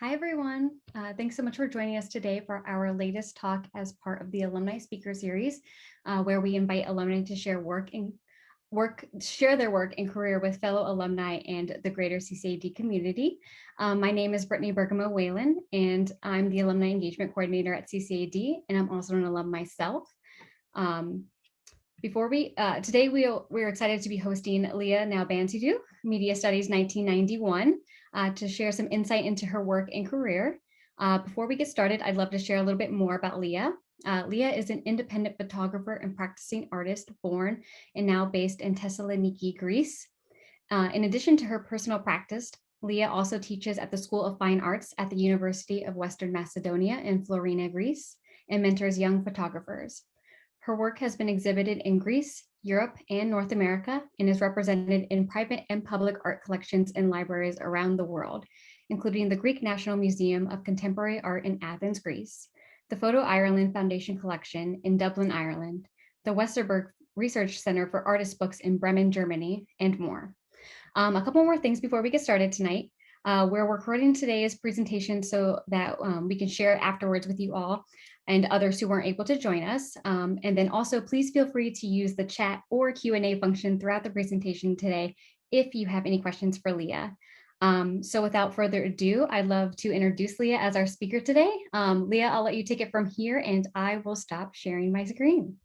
Hi, everyone. Thanks so much for joining us today for our latest talk as part of the Alumni Speaker Series, where we invite alumni to share their work and career with fellow alumni and the greater CCAD community. My name is Brittany Bergamo Whalen, and I'm the Alumni Engagement Coordinator at CCAD, and I'm also an alum myself. Today we're excited to be hosting Lia Nalbantidou, Media Studies 1991, to share some insight into her work and career. Before we get started, I'd love to share a little bit more about Lia. Lia is an independent photographer and practicing artist born and now based in Thessaloniki, Greece. In addition to her personal practice, Lia also teaches at the School of Fine Arts at the University of Western Macedonia in Florina, Greece, and mentors young photographers. Her work has been exhibited in Greece, Europe, and North America, and is represented in private and public art collections and libraries around the world, including the Greek National Museum of Contemporary Art in Athens, Greece, the Photoireland Foundation Collection in Dublin, Ireland, the Weserburg Research Centre for Artist Books in Bremen, Germany, and more. A couple more things before we get started tonight. We're recording today's presentation so that we can share it afterwards with you all and others who weren't able to join us. And then also please feel free to use the chat or Q&A function throughout the presentation today if you have any questions for Lia. So without further ado, I'd love to introduce Lia as our speaker today. Lia, I'll let you take it from here and I will stop sharing my screen.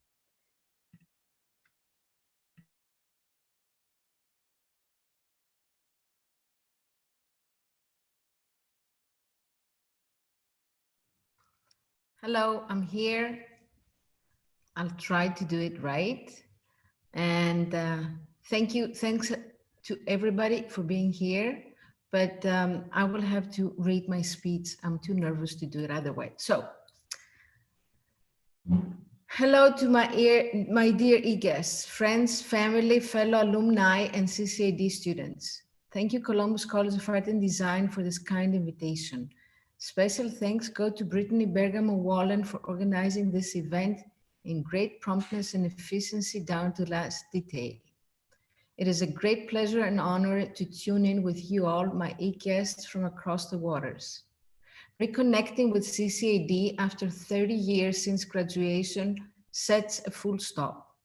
Hello, I'm here. I'll try to do it right. And thanks to everybody for being here. But I will have to read my speech. I'm too nervous to do it otherwise. So, hello to my dear e-guests, friends, family, fellow alumni, and CCAD students. Thank you, Columbus College of Art and Design, for this kind invitation. Special thanks go to Brittany Bergamo Whalen for organizing this event in great promptness and efficiency down to last detail. It is a great pleasure and honor to tune in with you all, my e-guests from across the waters. Reconnecting with CCAD after 30 years since graduation sets a full stop.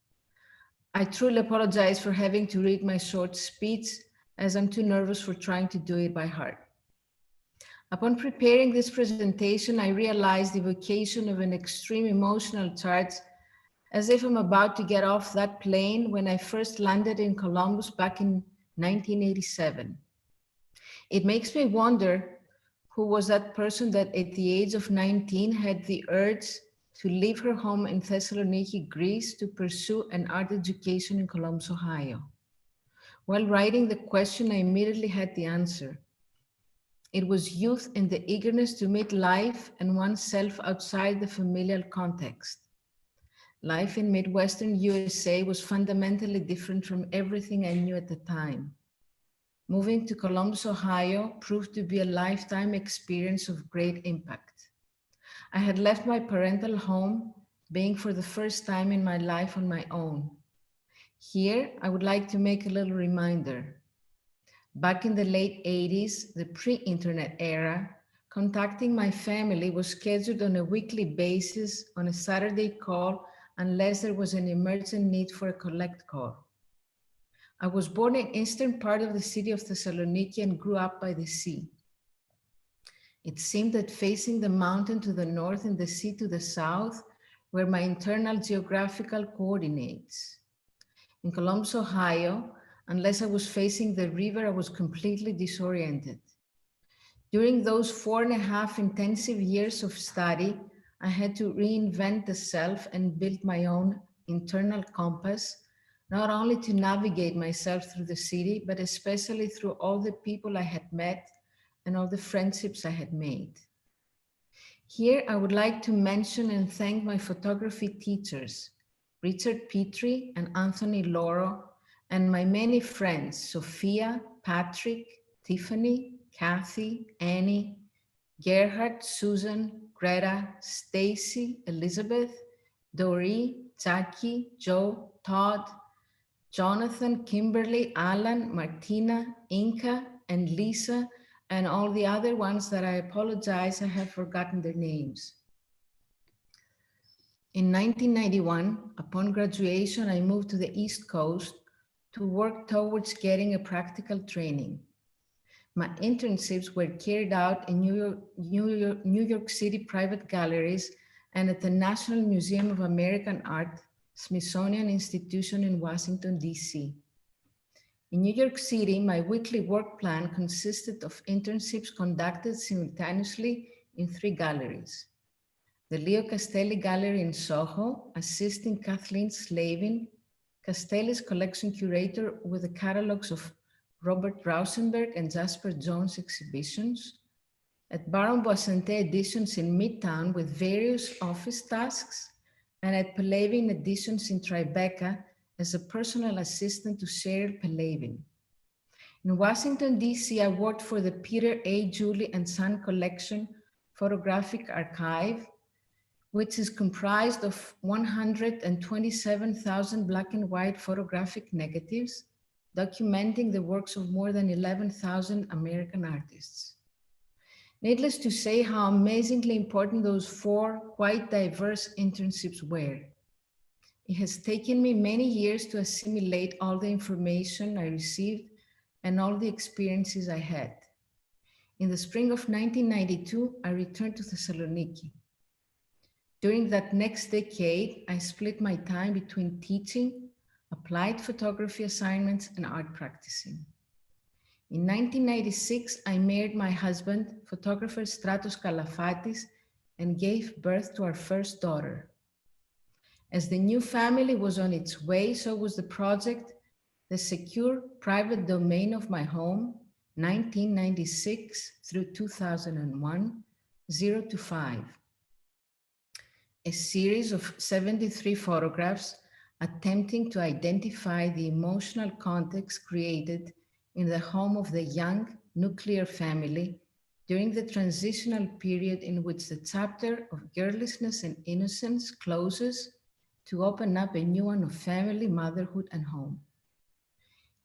I truly apologize for having to read my short speech as I'm too nervous for trying to do it by heart. Upon preparing this presentation, I realized the evocation of an extreme emotional charge as if I'm about to get off that plane when I first landed in Columbus back in 1987. It makes me wonder who was that person that at the age of 19 had the urge to leave her home in Thessaloniki, Greece to pursue an art education in Columbus, Ohio. While writing the question, I immediately had the answer. It was youth and the eagerness to meet life and oneself outside the familiar context. Life in Midwestern USA was fundamentally different from everything I knew at the time. Moving to Columbus, Ohio proved to be a lifetime experience of great impact. I had left my parental home, being for the first time in my life on my own. Here, I would like to make a little reminder. Back in the late 80s, the pre-internet era, contacting my family was scheduled on a weekly basis on a Saturday call unless there was an emergent need for a collect call. I was born in eastern part of the city of Thessaloniki and grew up by the sea. It seemed that facing the mountain to the north and the sea to the south were my internal geographical coordinates. In Columbus, Ohio, unless I was facing the river, I was completely disoriented. During those 4.5 intensive years of study, I had to reinvent the self and build my own internal compass, not only to navigate myself through the city, but especially through all the people I had met and all the friendships I had made. Here, I would like to mention and thank my photography teachers, Richard Petrie and Anthony Loro, and my many friends, Sophia, Patrick, Tiffany, Kathy, Annie, Gerhard, Susan, Greta, Stacy, Elizabeth, Doree, Jackie, Joe, Todd, Jonathan, Kimberly, Alan, Martina, Inka, and Lisa, and all the other ones that I apologize, I have forgotten their names. In 1991, upon graduation, I moved to the East Coast to work towards getting a practical training. My internships were carried out in New York City private galleries and at the National Museum of American Art, Smithsonian Institution in Washington, D.C. In New York City, my weekly work plan consisted of internships conducted simultaneously in 3 galleries. The Leo Castelli Gallery in Soho, assisting Kathleen Slavin, Castelli's collection curator with the catalogs of Robert Rauschenberg and Jasper Jones exhibitions, at Baron Boissontet Editions in Midtown with various office tasks, and at Pelevin Editions in Tribeca as a personal assistant to Cheryl Pelevin. In Washington, D.C., I worked for the Peter A. Julie and Son Collection Photographic Archive, which is comprised of 127,000 black and white photographic negatives, documenting the works of more than 11,000 American artists. Needless to say how amazingly important those 4 quite diverse internships were. It has taken me many years to assimilate all the information I received and all the experiences I had. In the spring of 1992, I returned to Thessaloniki. During that next decade, I split my time between teaching, applied photography assignments, and art practicing. In 1996, I married my husband, photographer Stratos Kalafatis, and gave birth to our first daughter. As the new family was on its way, so was the project, the secure private domain of my home, 1996 through 2001, 0 to 5. A series of 73 photographs attempting to identify the emotional context created in the home of the young nuclear family during the transitional period in which the chapter of girlishly and innocence closes to open up a new one of family, motherhood, and home.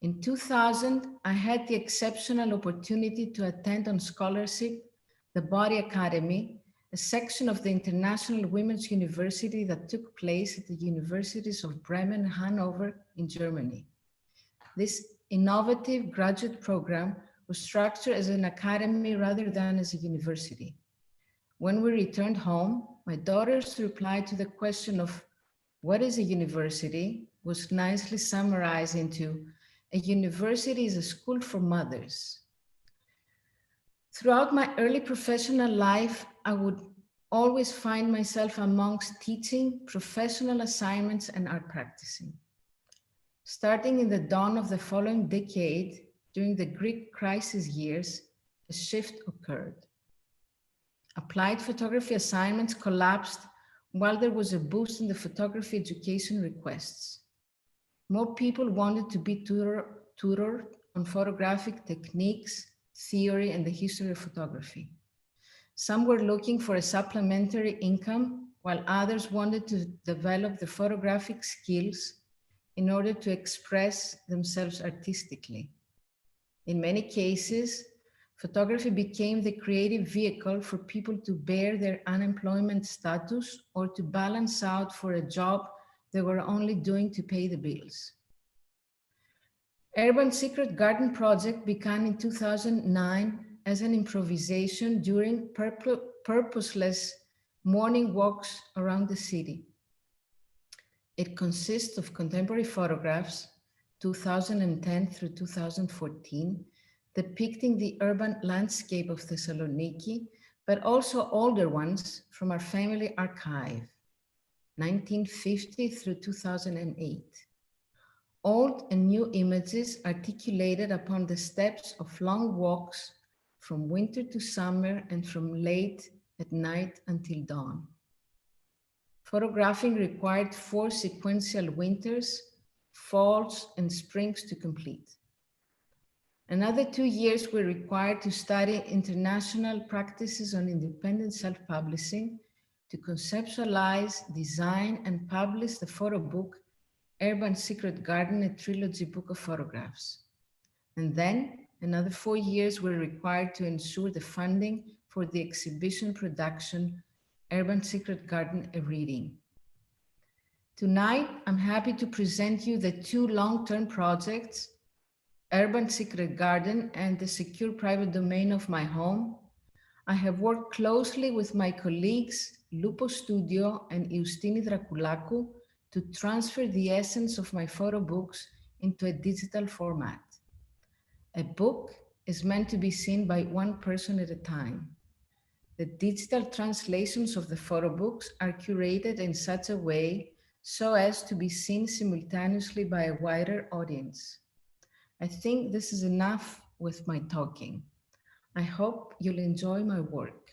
In 2000, I had the exceptional opportunity to attend on scholarship the Body Academy, a section of the International Women's University that took place at the universities of Bremen and Hanover in Germany. This innovative graduate program was structured as an academy rather than as a university. When we returned home, my daughter's reply to the question of what is a university was nicely summarized into a university is a school for mothers. Throughout my early professional life, I would always find myself amongst teaching, professional assignments, and art practicing. Starting in the dawn of the following decade, during the Greek crisis years, a shift occurred. Applied photography assignments collapsed while there was a boost in the photography education requests. More people wanted to be tutored on photographic techniques, theory, and the history of photography. Some were looking for a supplementary income, while others wanted to develop the photographic skills in order to express themselves artistically. In many cases, photography became the creative vehicle for people to bear their unemployment status or to balance out for a job they were only doing to pay the bills. Urban Secret Garden project began in 2009 as an improvisation during purposeless morning walks around the city. It consists of contemporary photographs, 2010 through 2014, depicting the urban landscape of Thessaloniki, but also older ones from our family archive, 1950 through 2008. Old and new images articulated upon the steps of long walks from winter to summer and from late at night until dawn. Photographing required 4 sequential winters, falls, and springs to complete. Another 2 years were required to study international practices on independent self-publishing, to conceptualize, design, and publish the photo book, Urban Secret Garden, a trilogy book of photographs. And then, Another 4 years were required to ensure the funding for the exhibition production Urban Secret Garden, a reading. Tonight, I'm happy to present you the two long-term projects, Urban Secret Garden and the secure private domain of my home. I have worked closely with my colleagues, Lupo Studio and Eustini Draculacu, to transfer the essence of my photo books into a digital format. A book is meant to be seen by one person at a time. The digital translations of the photo books are curated in such a way so as to be seen simultaneously by a wider audience. I think this is enough with my talking. I hope you'll enjoy my work.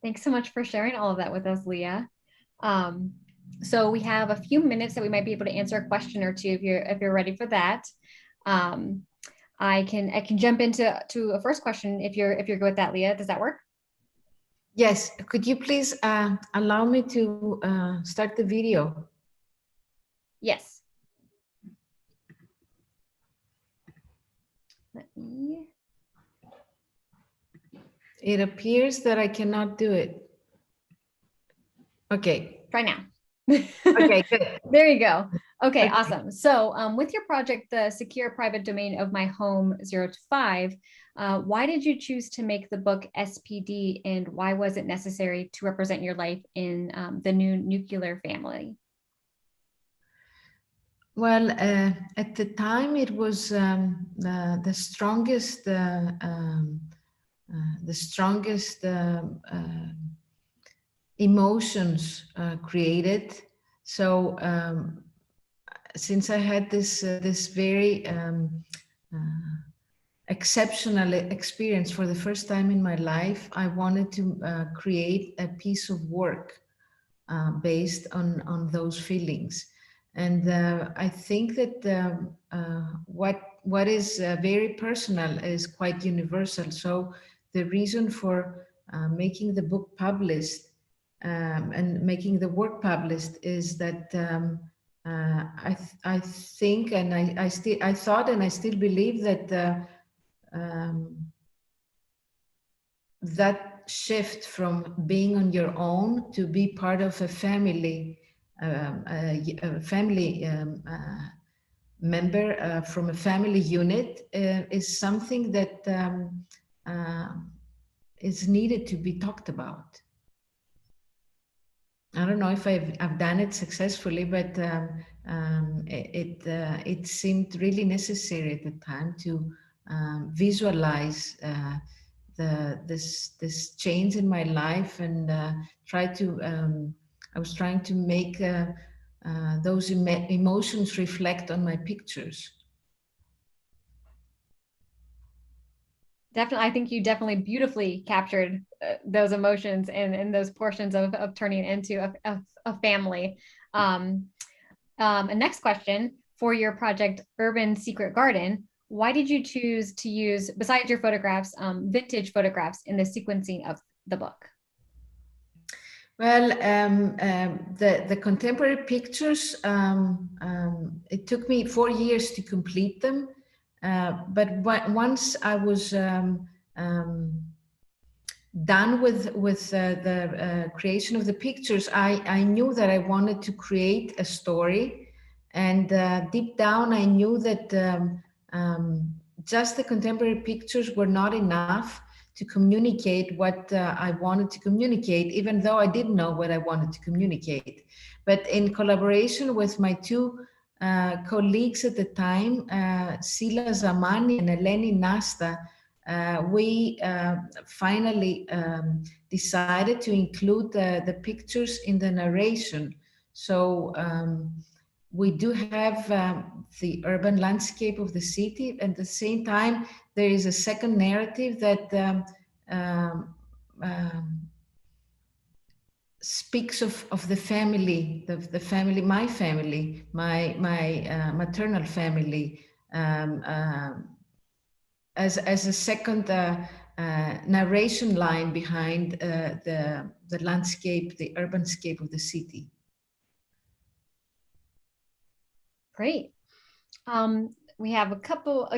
Thanks so much for sharing all of that with us, Leah. So we have a few minutes that we might be able to answer a question or two if you're ready for that. I can jump into a first question if you're good with that, Leah. Does that work? Yes. Could you please allow me to start the video? Yes. Let me. It appears that I cannot do it. Okay. Try now. Okay, good. There you go. Okay, awesome. So with your project, the Secure Private Domain of My Home 0 to 5, why did you choose to make the book SPD, and why was it necessary to represent your life in the new nuclear family? Well, at the time it was the strongest emotions created. So since I had this very exceptional experience for the first time in my life, I wanted to create a piece of work based on those feelings. And I think that what is very personal is quite universal. So the reason for making the book published and making the work published is that I think, and I thought, and I still believe that that shift from being on your own to be part of a family, member from a family unit is something that is needed to be talked about. I don't know if I've done it successfully, but it seemed really necessary at the time to visualize this change in my life, and I was trying to make those emotions reflect on my pictures. Definitely, I think you definitely beautifully captured those emotions and those portions of turning into a family. And next question, for your project Urban Secret Garden, why did you choose to use, besides your photographs, vintage photographs in the sequencing of the book? Well, the contemporary pictures, it took me 4 years to complete them. But once I was done with the creation of the pictures, I knew that I wanted to create a story. And deep down, I knew that just the contemporary pictures were not enough to communicate what I wanted to communicate, even though I didn't know what I wanted to communicate. But in collaboration with my two colleagues at the time, Sila Zamani and Eleni Nasta, we finally decided to include the pictures in the narration. So we do have the urban landscape of the city. At the same time, there is a second narrative that speaks of the family, the family, my family, my maternal family, as a second narration line behind the landscape, the urban scape of the city. Great. We have a couple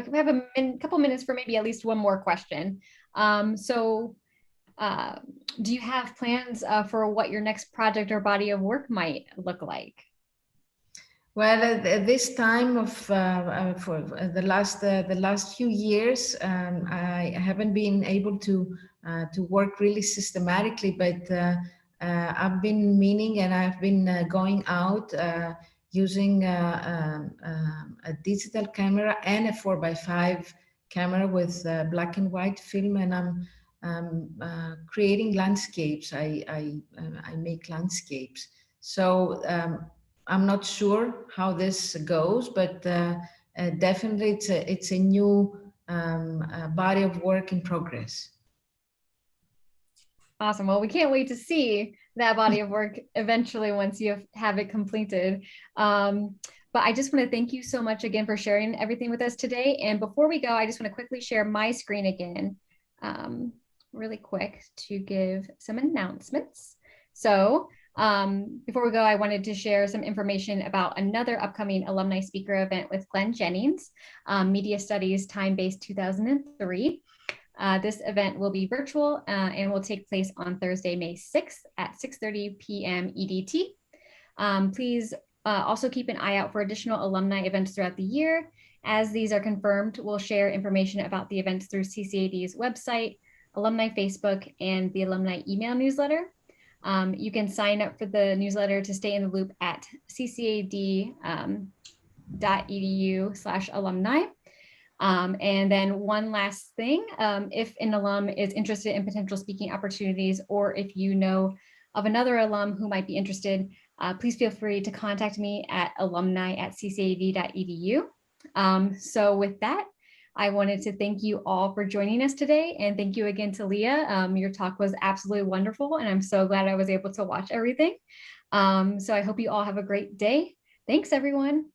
minutes for maybe at least one more question. Do you have plans for what your next project or body of work might look like? Well, at this time of for the last few years, I haven't been able to work really systematically, but I've been meaning, and I've been going out using a digital camera and a 4x5 camera with black and white film, and I'm creating landscapes. I make landscapes. So I'm not sure how this goes, but definitely it's a new body of work in progress. Awesome. Well, we can't wait to see that body of work eventually once you have it completed. But I just want to thank you so much again for sharing everything with us today. And before we go, I just want to quickly share my screen again, really quick, to give some announcements. So before we go, I wanted to share some information about another upcoming alumni speaker event with Glenn Jennings, Media Studies Time-Based 2003. This event will be virtual and will take place on Thursday, May 6th at 6:30 p.m. EDT. Please also keep an eye out for additional alumni events throughout the year. As these are confirmed, we'll share information about the events through CCAD's website, alumni Facebook, and the alumni email newsletter. You can sign up for the newsletter to stay in the loop at ccad.edu/alumni. And then one last thing, if an alum is interested in potential speaking opportunities, or if you know of another alum who might be interested, please feel free to contact me at alumni@ccad.edu. So with that, I wanted to thank you all for joining us today, and thank you again to Lia. Your talk was absolutely wonderful, and I'm so glad I was able to watch everything. So I hope you all have a great day. Thanks, everyone.